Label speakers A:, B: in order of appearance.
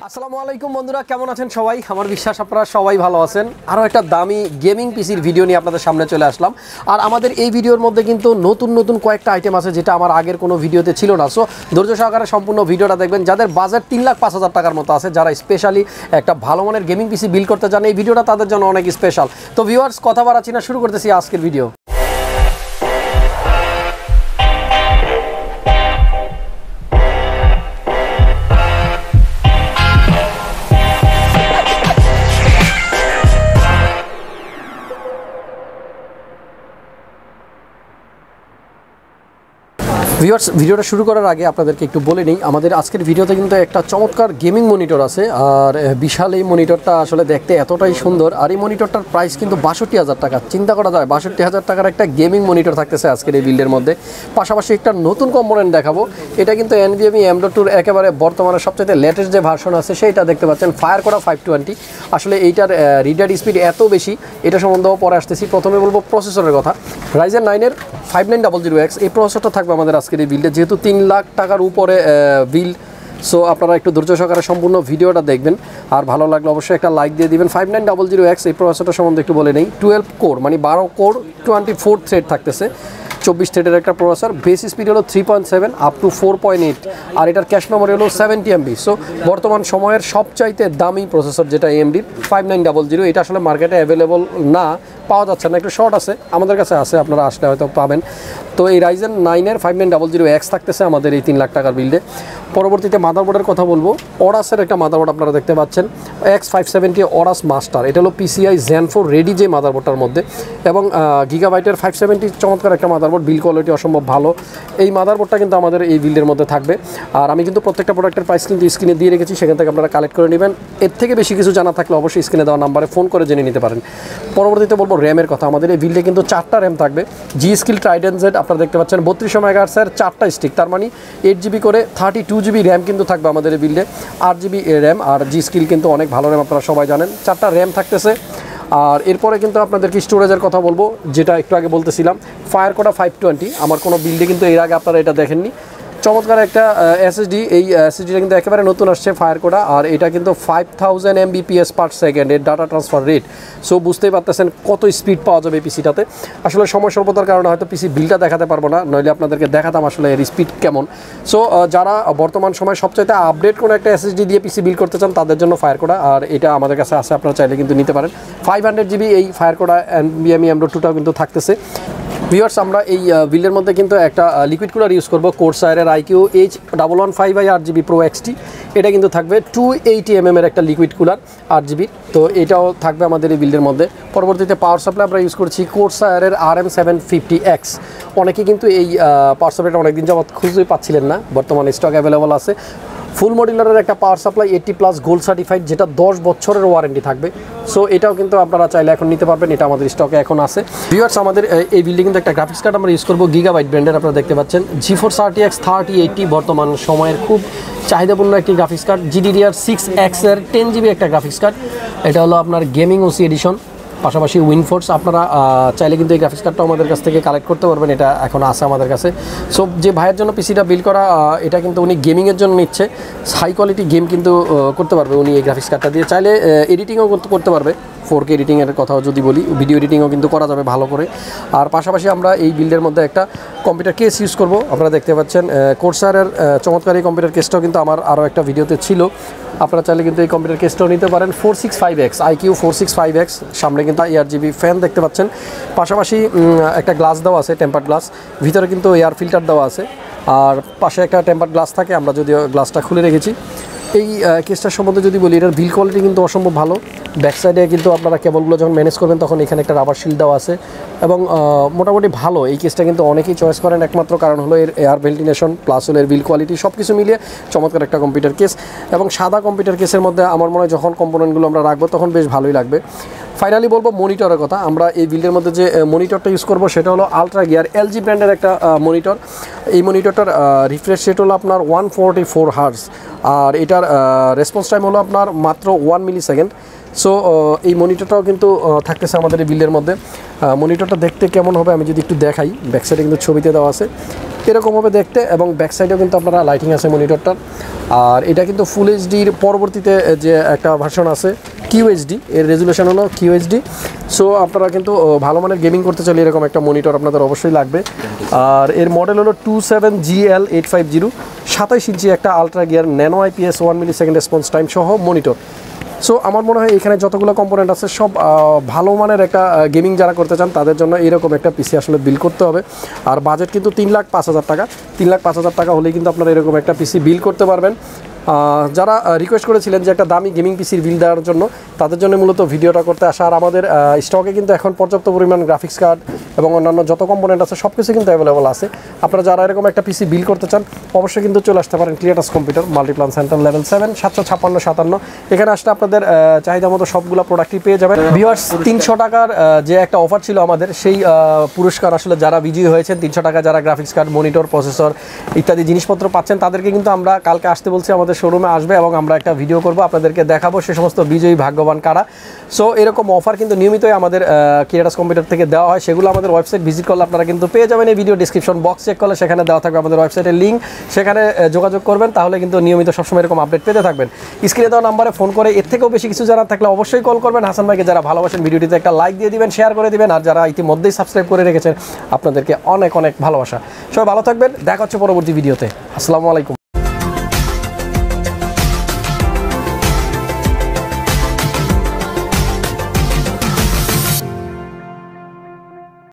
A: আসসালামু আলাইকুম বন্ধুরা, কেমন আছেন সবাই? আমার বিশ্বাস আপনারা সবাই ভালো আছেন। আরও একটা দামি গেমিং পিসির ভিডিও নিয়ে আপনাদের সামনে চলে আসলাম। আর আমাদের এই ভিডিওর মধ্যে কিন্তু নতুন কয়েকটা আইটেম আছে যেটা আমার আগের কোনো ভিডিওতে ছিল না। সো ধৈর্য সহকারে সম্পূর্ণ ভিডিওটা দেখবেন। যাদের বাজেট 3,05,000 টাকার মতো আছে, যারা স্পেশালি একটা ভালো মানের গেমিং পিসি বিল্ড করতে চান, এই ভিডিওটা তাদের জন্য অনেক স্পেশাল। তো ভিউয়ার্স, কথা বাড়াচ্ছি না, শুরু করতেছি আজকের ভিডিও। ভিউয়ার্স, ভিডিওটা শুরু করার আগে আপনাদেরকে একটু বলে নিই, আমাদের আজকের ভিডিওতে কিন্তু একটা চমৎকার গেমিং মনিটর আছে। আর বিশাল এই মনিটরটা আসলে দেখতে এতটাই সুন্দর। আর এই মনিটরটার প্রাইস কিন্তু 62,000 টাকা। চিন্তা করা যায় 62,000 টাকার একটা গেমিং মনিটর থাকতেছে আজকের এই বিল্ডের মধ্যে। পাশাপাশি একটা নতুন কম্পোনেন্ট দেখাবো। এটা কিন্তু NVMe M.2 একেবারে বর্তমানে সবচেয়ে লেটেস্ট যে ভার্সন আছে সেইটা দেখতে পাচ্ছেন, ফায়ার করা 520। আসলে এইটার রিডার স্পিড এত বেশি, এটা সম্বন্ধেও পরে আসতেছি। প্রথমে বলবো প্রসেসরের কথা। Ryzen 9-এর 5900X এই প্রসেসরটা থাকবে আমাদের আজকের এই বিল্ডে, যেহেতু 3 লাখ টাকার উপরে বিল্ড। সো আপনারা একটু ধৈর্য সহকারে সম্পূর্ণ ভিডিওটা দেখবেন। আর ভালো লাগলে অবশ্যই একটা লাইক দিয়ে দিবেন। 5900X এই প্রসেসরটা সম্বন্ধে একটু বলে নেই। 12 কোর মানে 12 কোর 24 থ্রেড থাকতেছে, 24 থ্রেডের একটা প্রসেসর। বেস স্পিড হলো 3.7 আপ টু 4.8। আর এটার ক্যাশ মেমোরি হলো 70 MB। সো বর্তমান সময়ের সবচাইতে দামি প্রসেসর যেটা AMD 5900, এটা আসলে মার্কেটে অ্যাভেলেবল না, পাওয়া যাচ্ছে না, একটু শর্ট আছে। আমাদের কাছে আছে, আপনারা আসলে হয়তো পাবেন। তো এই Ryzen 9-এর 5900X থাকতেছে আমাদের এই 3 লাখ টাকার বিল্ডে। পরবর্তীতে মাদারবোর্ডের কথা বলবো। অরাসের একটা মাদারবোর্ড আপনারা দেখতে পাচ্ছেন, X570 অরাস মাস্টার। এটা হলো PCI Zen 4 রেডি যে মাদারবোর্ডটার মধ্যে, এবং গিগাবাইটের 570 চমৎকার একটা মাদারবোর্ড, বিল কোয়ালিটি অসম্ভব ভালো। এই মাদারবোর্ডটা কিন্তু আমাদের এই বিল্ডের মধ্যে থাকবে। আর আমি কিন্তু প্রত্যেকটা প্রোডাক্টের প্রাইস কিন্তু স্ক্রিনে দিয়ে রেখেছি, সেখান থেকে আপনারা কালেক্ট করে নেবেন। এর থেকে বেশি কিছু জানা থাকলে অবশ্যই স্ক্রিনে দেওয়া নাম্বারে ফোন করে জেনে নিতে পারেন। পরবর্তীতে বলবো র্যামের কথা। আমাদের এই বিল্ডে কিন্তু 4টা র্যাম থাকবে। G-Skill Trident Z আপনারা দেখতে পাচ্ছেন 32 মেগাহার্টজের 4টা স্টিক, তার মানে 8GB করে 32 GB র্যাম কিন্তু থাকবে আমাদের এই বিল্ডে। 8GB RAM. আর G-Skill কিন্তু অনেক ভালো র্যাম, আপনারা সবাই জানেন। 4টা র্যাম থাকতেছে। আর এরপরে কিন্তু আপনাদেরকে স্টোরেজের কথা বলবো, যেটা একটু আগে বলতেছিলাম, ফায়ার করা 520। আমার কোনো বিল্ডে কিন্তু এর আগে আপনারা এটা দেখেননি। চমৎকার একটা SSD। এই SSDটা কিন্তু একেবারে নতুন আসছে, ফায়ার কোডা। আর এটা কিন্তু 5000 Mbps/s এর ডাটা ট্রান্সফার রেট। সো বুঝতেই পারতেছেন কত স্পিড পাওয়া যাবে এই পিসিটাতে। আসলে সময় স্বল্পতার কারণে হয়তো পিসি বিলটা দেখাতে পারবো না, নইলে আপনাদেরকে দেখাতাম আসলে এর স্পিড কেমন। সো যারা বর্তমান সময় সবচাইতে আপডেট কোনো একটা SSD দিয়ে পিসি বিল্ড করতে চান, তাদের জন্য ফায়ার কোডা। আর এটা আমাদের কাছে আছে, আপনারা চাইলে কিন্তু নিতে পারেন। 500GB এই ফায়ার কোডা NVMe M.2টাও কিন্তু থাকতেছে। ভিউয়ার্স, আমরা এই বিল্ডের মধ্যে কিন্তু একটা লিকুইড কুলার ইউজ করবো, কোর্সায়ারের IQ H115i8GB Pro XT। এটা কিন্তু থাকবে 280 mm একটা লিকুইড কুলার 8GB। তো এটাও থাকবে আমাদের এই বিল্ডের মধ্যে। পরবর্তীতে পাওয়ার সাপ্লাই আমরা ইউজ করছি কোর্সায়ারের RM750X। অনেকে কিন্তু এই পাওয়ার সাপ্লাইটা অনেকদিন যাবত খুঁজেই পাচ্ছিলেন না, বর্তমানে স্টক অ্যাভেলেবল আছে। ফুল মডিউলারের একটা পাওয়ার সাপ্লাই 80+ গোল্ড সার্টিফাইড, যেটা 10 বছরের ওয়ারেন্টি থাকবে। সো এটাও কিন্তু আপনারা চাইলে এখন নিতে পারবেন, এটা আমাদের স্টকে এখন আছে। ভিউয়ার্স, আমাদের এই বিল্ডিং কিন্তু একটা গ্রাফিক্স কার্ড আমরা ইউজ করবো, গিগাবাইট ব্র্যান্ডের। আপনারা দেখতে পাচ্ছেন GeForce RTX 3080, বর্তমান সময়ের খুব চাহিদাপূর্ণ একটি গ্রাফিক্স কার্ড। GDDR6X এর 10GB একটা গ্রাফিক্স কার্ড। এটা হলো আপনার গেমিং OC এডিশন, পাশাপাশি WinForce। আপনারা চাইলে কিন্তু এই গ্রাফিক্স কার্ডটাও আমাদের কাছ থেকে কালেক্ট করতে পারবেন, এটা এখন আছে আমাদের কাছে। সো যে ভাইয়ের জন্য পিসিটা বিল্ড করা, এটা কিন্তু উনি গেমিংয়ের জন্য নিচ্ছে। হাই কোয়ালিটি গেম কিন্তু করতে পারবে উনি এই গ্রাফিক্স কার্ডটা দিয়ে। চাইলে এডিটিংও করতে পারবে, 4K এডিটিংয়ের কথাও যদি বলি, ভিডিও এডিটিংও কিন্তু করা যাবে ভালো করে। আর পাশাপাশি আমরা এই বিল্ডের মধ্যে একটা কম্পিউটার কেস ইউজ করব। আপনারা দেখতে পাচ্ছেন কোর্সারের চমৎকার এই কম্পিউটার কেসটাও কিন্তু আমার আরও একটা ভিডিওতে ছিল। আপনারা চাইলে কিন্তু এই কম্পিউটার কেসটাও নিতে পারেন। 465X IQ 465X। সামনে কিন্তু ARGB ফ্যান দেখতে পাচ্ছেন। পাশাপাশি একটা গ্লাস দেওয়া আছে, টেম্পার্ড গ্লাস। ভিতরে কিন্তু এয়ার ফিল্টার দেওয়া আছে। আর পাশে একটা টেম্পার্ড গ্লাস থাকে, আমরা যদিও গ্লাসটা খুলে রেখেছি। এই কেসটার সম্বন্ধে যদি বলি, এটার বিল কোয়ালিটি কিন্তু অসম্ভব ভালো। ব্যাক সাইডে কিন্তু আপনারা কেবলগুলো যখন ম্যানেজ করবেন, তখন এখানে একটা রাবার শিল্ড দেওয়া আছে, এবং মোটামুটি ভালো। এই কেসটা কিন্তু অনেকেই চয়েস করেন, একমাত্র কারণ হলো এর এয়ার ভেন্টিলেশন প্লাস হলো এর বিল কোয়ালিটি। সব কিছু মিলিয়ে চমৎকার একটা কম্পিউটার কেস। এবং সাদা কম্পিউটার কেসের মধ্যে আমার মনে হয় যখন কম্পোনেন্টগুলো আমরা রাখবো, তখন বেশ ভালোই লাগবে। ফাইনালি বলবো মনিটরের কথা। আমরা এই বিল্ডের মধ্যে যে মনিটরটা ইউজ করবো সেটা হলো আলট্রা গিয়ার এলজি ব্র্যান্ডের একটা মনিটর। এই মনিটরটার রিফ্রেশ রেট হলো আপনার 144 হার্টজ, আর এটার রেসপন্স টাইম হলো আপনার মাত্র 1 মিলি সেকেন্ড। সো এই মনিটরটাও কিন্তু থাকতেছে আমাদের এই বিল্ডের মধ্যে। মনিটরটা দেখতে কেমন হবে আমি যদি একটু দেখাই, ব্যাক সাইডে কিন্তু ছবিতে দেওয়া আছে, এরকম হবে দেখতে, এবং ব্যাক সাইডেও কিন্তু আপনারা লাইটিং আছে মনিটরটার। আর এটা কিন্তু ফুল এইচডির পরবর্তীতে যে একটা ভার্সন আছে QHD, এর রেজুলেশন হলো QHD। সো আপনারা কিন্তু ভালো মানের গেমিং করতে চাইলে এরকম একটা মনিটর আপনাদের অবশ্যই লাগবে। আর এর মডেল হলো 27GL850, 27 ইঞ্চি একটা আলট্রা গিয়ার ন্যানো IPS 1 মিলি সেকেন্ড রেসপন্স টাইম সহ মনিটর। সো আমার মনে হয় এখানে যতগুলো কম্পোনেন্ট আছে সব ভালো মানের একটা গেমিং যারা করতে চান তাদের জন্য এরকম একটা পিসি আসলে বিল করতে হবে। আর বাজেট কিন্তু 3,05,000 টাকা। 3,05,000 টাকা হলেই কিন্তু আপনারা এরকম একটা পিসি বিল করতে পারবেন। যারা রিকোয়েস্ট করেছিলেন যে একটা দামি গেমিং পিসির বিল দেওয়ার জন্য, তাদের জন্য মূলত ভিডিওটা করতে আসা। আর আমাদের স্টকে কিন্তু এখন পর্যাপ্ত পরিমাণ গ্রাফিক্স কার্ড এবং অন্যান্য যত কম্পোনেন্ট আছে সব কিছু কিন্তু অ্যাভেলেবল আছে। আপনারা যারা এরকম একটা পিসি বিল করতে চান অবশ্যই কিন্তু চলে আসতে পারেন ক্লিয়ারটাস কম্পিউটার, মাল্টিপ্লান সেন্টার, লেভেল 7, 756-57। এখানে আসলে আপনাদের চাহিদা মতো সবগুলো প্রোডাক্টই পেয়ে যাবেন। ভিউয়ার্স, 300 টাকার যে একটা অফার ছিল আমাদের, সেই পুরস্কার আসলে যারা বিজয়ী হয়েছেন 300 টাকা যারা গ্রাফিক্স কার্ড, মনিটর, প্রসেসর ইত্যাদি জিনিসপত্র পাচ্ছেন, তাদেরকে কিন্তু আমরা কালকে আসতে বলছি, আমাদের শোরুমে আসবে এবং আমরা একটা ভিডিও করব, আপনাদেরকে দেখাবো সে সমস্ত বিজয়ী ভাগ্যবান কারা। সো এরকম অফার কিন্তু নিয়মিতই আমাদের ক্লিয়ারটাস কম্পিউটার থেকে দেওয়া হয়, সেগুলো আমাদের ওয়েবসাইট ভিজিট করলে আপনারা কিন্তু পেয়ে যাবেন। এই ভিডিও ডিসক্রিপশন বক্স চেক করলে সেখানে দেওয়া থাকবে আমাদের ওয়েবসাইটের লিঙ্ক, সেখানে যোগাযোগ করবেন, তাহলে কিন্তু নিয়মিত সবসময় এরকম আপডেট পেতে থাকবেন। স্ক্রিনে দেওয়া নাম্বারে ফোন করে এর থেকেও বেশি কিছু জানার থাকলে অবশ্যই কল করবেন। হাসান ভাইকে যারা ভালোবাসেন ভিডিওটিতে একটা লাইক দিয়ে দিবেন, শেয়ার করে দিবেন, আর যারা ইতিমধ্যেই সাবস্ক্রাইব করে রেখেছেন আপনাদেরকে অনেক অনেক ভালোবাসা। সবাই ভালো থাকবেন, দেখা হচ্ছে পরবর্তী ভিডিওতে। আসসালামু আলাইকুম।